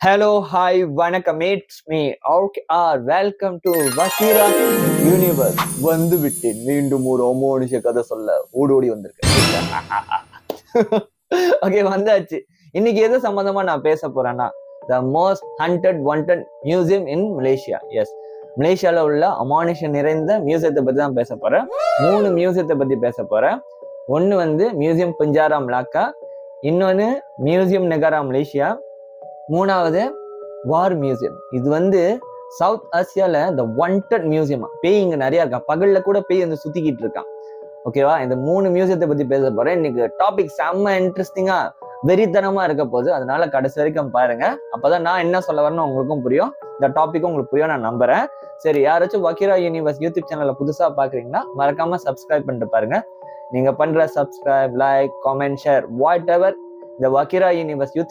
Hello hi வணக்கம் it's me welcome to வக்கீரா universe. வந்து விட்டேன் மீண்டும் ஒரு அமோனிஷ கதை சொல்ல ஓடோடி வந்திருக்கேன். ஓகே, வந்தாச்சு. இன்னைக்கு எது சம்பந்தமா நான் பேச போறேன்னா, the most haunted wanted museum in Malaysia. Yes, மலேசியால உள்ள அமானுஷம் நிறைந்த மியூசியத்தை பத்தி தான் பேச போறேன். 3 மியூசியத்தை பத்தி பேச போறேன். ஒன்னு வந்து மியூசியம் பஞ்சாரா மலாக்கா, இன்னொன்னு மியூசியம் நெகாரா மலேசியா, மூணாவது வார் மியூசியம். இது வந்து சவுத் ஆசியால த வாண்டட் மியூசியமா. பேய் இங்க நிறைய இருக்கா, பகல்ல கூட பேய் வந்து சுத்திக்கிட்டு இருக்கான். ஓகேவா, இந்த 3 மியூசியத்தை பத்தி பேச போறேன். இன்னைக்கு டாபிக் செம்ம இன்ட்ரெஸ்டிங்கா வெறித்தனமா இருக்க போகுது. அதனால கடைசி வரைக்கும் பாருங்க, அப்பதான் நான் என்ன சொல்ல வரேன்னு உங்களுக்கும் புரியும், இந்த டாபிக்கும் உங்களுக்கு புரியும் நான் நம்புறேன். சரி, யாராச்சும் வக்கீரா யூனிவர்ஸ் யூடியூப் சேனல்ல புதுசா பாக்குறீங்கன்னா மறக்காம சப்ஸ்கிரைப் பண்ணிட்டு பாருங்க. நீங்க பண்ற subscribe, like, comment, share, whatever இந்த வக்கீரா யூனிவர்ஸ் யூடியூப்